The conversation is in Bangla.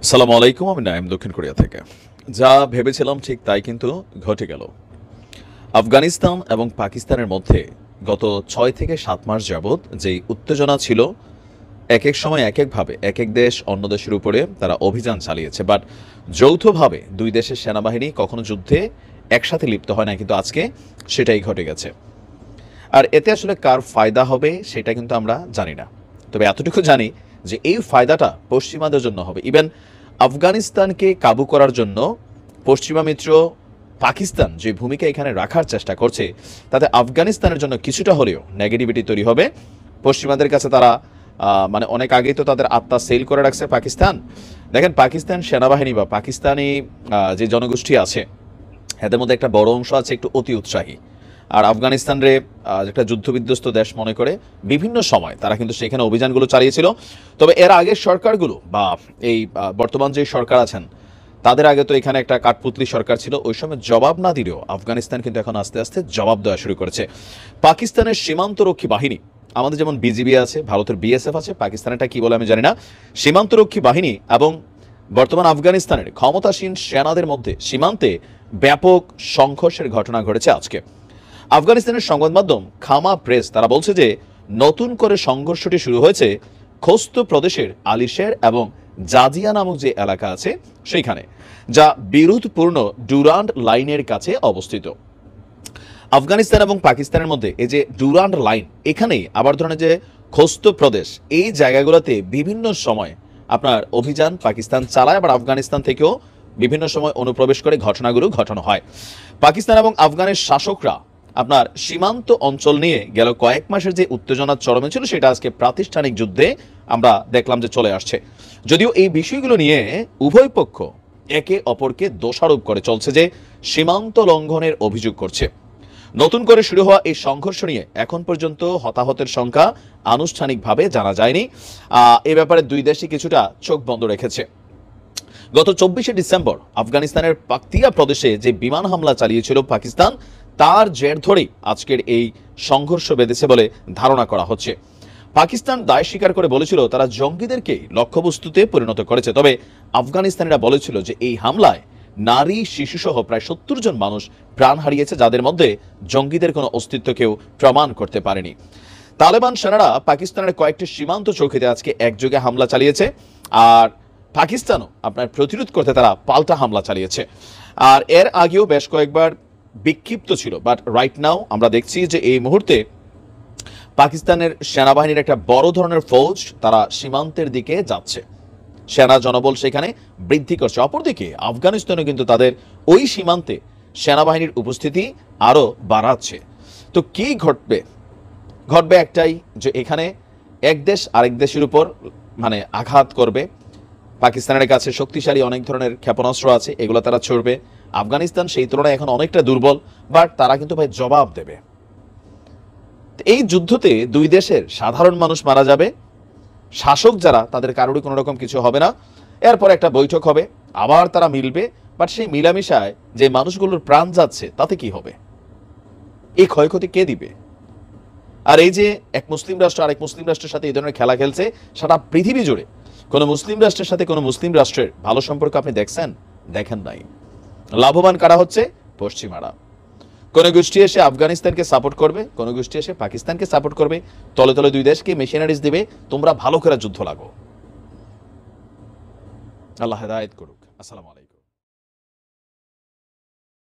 আসসালামু আলাইকুম। আমি নাইম, দক্ষিণ কোরিয়া থেকে। যা ভেবেছিলাম ঠিক তাই কিন্তু ঘটে গেল। আফগানিস্তান এবং পাকিস্তানের মধ্যে গত ৬ থেকে ৭ মাস যাবৎ যেই উত্তেজনা ছিল, এক এক সময় এক একভাবে এক এক দেশ অন্য দেশের উপরে তারা অভিযান চালিয়েছে, বাট যৌথভাবে দুই দেশের সেনাবাহিনী কখনো যুদ্ধে একসাথে লিপ্ত হয় না, কিন্তু আজকে সেটাই ঘটে গেছে। আর এতে আসলে কার ফায়দা হবে সেটা কিন্তু আমরা জানি না, তবে এতটুকু জানি যে এই ফায়দাটা পশ্চিমাদের জন্য হবে। ইভেন আফগানিস্তানকে কাবু করার জন্য পশ্চিমা মিত্র পাকিস্তান যে ভূমিকা এখানে রাখার চেষ্টা করছে, তাতে আফগানিস্তানের জন্য কিছুটা হলেও নেগেটিভিটি তৈরি হবে। পশ্চিমাদের কাছে তারা মানে অনেক আগেই তো তাদের আত্মা সেল করে রাখছে পাকিস্তান। দেখেন, পাকিস্তান সেনাবাহিনী বা পাকিস্তানি যে জনগোষ্ঠী আছে, এদের মধ্যে একটা বড় অংশ আছে একটু অতি উৎসাহী। আর আফগানিস্তানরে একটা যুদ্ধবিধ্বস্ত দেশ মনে করে বিভিন্ন সময় তারা কিন্তু সেখানে অভিযানগুলো চালিয়েছিল। তবে এর আগের সরকারগুলো বা এই বর্তমান যে সরকার আছেন, তাদের আগে তো এখানে একটা কাঠপুতলি সরকার ছিল, ওই সময় জবাব না দিলেও আফগানিস্তান কিন্তু এখন আস্তে আস্তে জবাব দেওয়া শুরু করেছে। পাকিস্তানের সীমান্তরক্ষী বাহিনী, আমাদের যেমন বিজিবি আছে, ভারতের বিএসএফ আছে, পাকিস্তানেরটা কি বলে আমি জানি না, সীমান্তরক্ষী বাহিনী এবং বর্তমান আফগানিস্তানের ক্ষমতাসীন সেনাদের মধ্যে সীমান্তে ব্যাপক সংঘর্ষের ঘটনা ঘটেছে আজকে। আফগানিস্তানের সংবাদ মাধ্যম খামা প্রেস তারা বলছে যে নতুন করে সংঘর্ষটি শুরু হয়েছে খোস্ত প্রদেশের আলিশের এবং জাজিয়া নামক যে এলাকা আছে সেইখানে, যা বিরোধপূর্ণ ডুরান্ড লাইনের কাছে অবস্থিত। আফগানিস্তান এবং পাকিস্তানের মধ্যে এই যে ডুরান্ড লাইন, এখানেই আবার ধরনের যে খোস্ত প্রদেশ, এই জায়গাগুলোতে বিভিন্ন সময় আপনার অভিযান পাকিস্তান চালায়, আবার আফগানিস্তান থেকেও বিভিন্ন সময় অনুপ্রবেশ করে ঘটনাগুলো ঘটানো হয়। পাকিস্তান এবং আফগানের শাসকরা আপনার সীমান্ত অঞ্চল নিয়ে গেল কয়েক মাসের যে উত্তেজনার চরমে ছিল, সেটা আজকে প্রাতিষ্ঠানিক যুদ্ধে আমরা দেখলাম যে চলে আসছে। যদিও এই বিষয়গুলো নিয়ে উভয় পক্ষ একে অপরকে দোষারোপ করে চলছে যে সীমান্ত লঙ্ঘনের অভিযোগ করছে। নতুন করে শুরু হওয়া এই সংঘর্ষ নিয়ে এখন পর্যন্ত হতাহতের সংখ্যা আনুষ্ঠানিকভাবে জানা যায়নি। এ ব্যাপারে দুই দেশই কিছুটা চোখ বন্ধ রেখেছে। গত 24শে ডিসেম্বর আফগানিস্তানের পাকতিয়া প্রদেশে যে বিমান হামলা চালিয়েছিল পাকিস্তান, তার জের ধরেই আজকের এই সংঘর্ষ বেঁধেছে বলে ধারণা করা হচ্ছে। পাকিস্তান দায় স্বীকার করে বলেছিল তারা জঙ্গিদেরকে লক্ষ্যবস্তুতে পরিণত করেছে, তবে আফগানিস্তানিরা বলেছিল যে এই হামলায় নারী শিশুসহ প্রায় 70 জন মানুষ প্রাণ হারিয়েছে, যাদের মধ্যে জঙ্গিদের কোনো অস্তিত্ব কেউ প্রমাণ করতে পারেনি। তালেবান সেনারা পাকিস্তানের কয়েকটি সীমান্ত চৌকিতে আজকে একযোগে হামলা চালিয়েছে, আর পাকিস্তানও আপনার প্রতিরোধ করতে তারা পাল্টা হামলা চালিয়েছে। আর এর আগেও বেশ কয়েকবার বিক্ষিপ্ত ছিল, বাট রাইট নাও আমরা দেখছি যে এই মুহূর্তে পাকিস্তানের সেনাবাহিনীর একটা বড় ধরনের ফৌজ তারা সীমান্তের দিকে যাচ্ছে, সেনা জনবল সেখানে বৃদ্ধি করছে। অপরদিকে আফগানিস্তানও কিন্তু তাদের ওই সীমান্তে সেনাবাহিনীর উপস্থিতি আরো বাড়াচ্ছে। তো কি ঘটবে? ঘটবে একটাই, যে এখানে এক দেশ আরেক দেশের উপর মানে আঘাত করবে। পাকিস্তানের কাছে শক্তিশালী অনেক ধরনের ক্ষেপণাস্ত্র আছে, এগুলো তারা ছড়বে। আফগানিস্তান সেই তুলনায় এখন অনেকটা দুর্বল, বাট তারা কিন্তু ভাই জবাব দেবে। এই যুদ্ধতে দুই দেশের সাধারণ মানুষ মারা যাবে, শাসক যারা তাদের কারোরই কোনো রকম কিছু হবে না। এরপর একটা বৈঠক হবে, আবার তারা মিলবে, বাট সেই মিলামিশায় যে মানুষগুলোর প্রাণ যাচ্ছে তাতে কি হবে? এই ক্ষয়ক্ষতি কে দিবে? আর এই যে এক মুসলিম রাষ্ট্র আরেক মুসলিম রাষ্ট্রের সাথে এই ধরনের খেলা খেলছে, সারা পৃথিবী জুড়ে কোনো মুসলিম রাষ্ট্রের সাথে কোনো মুসলিম রাষ্ট্রের ভালো সম্পর্ক আপনি দেখছেন? দেখেন নাই। লাভবান কারা হচ্ছে? পশ্চিমারা। কোন গোষ্ঠী এসে আফগানিস্তানকে সাপোর্ট করবে, কোন গোষ্ঠী এসে পাকিস্তানকে সাপোর্ট করবে, তলে তলে দুই দেশকে মেশিনারিজ দিবে, তোমরা ভালো করে যুদ্ধ লাগো। আল্লাহ হেদায়েত করুক। আসসালামু আলাইকুম।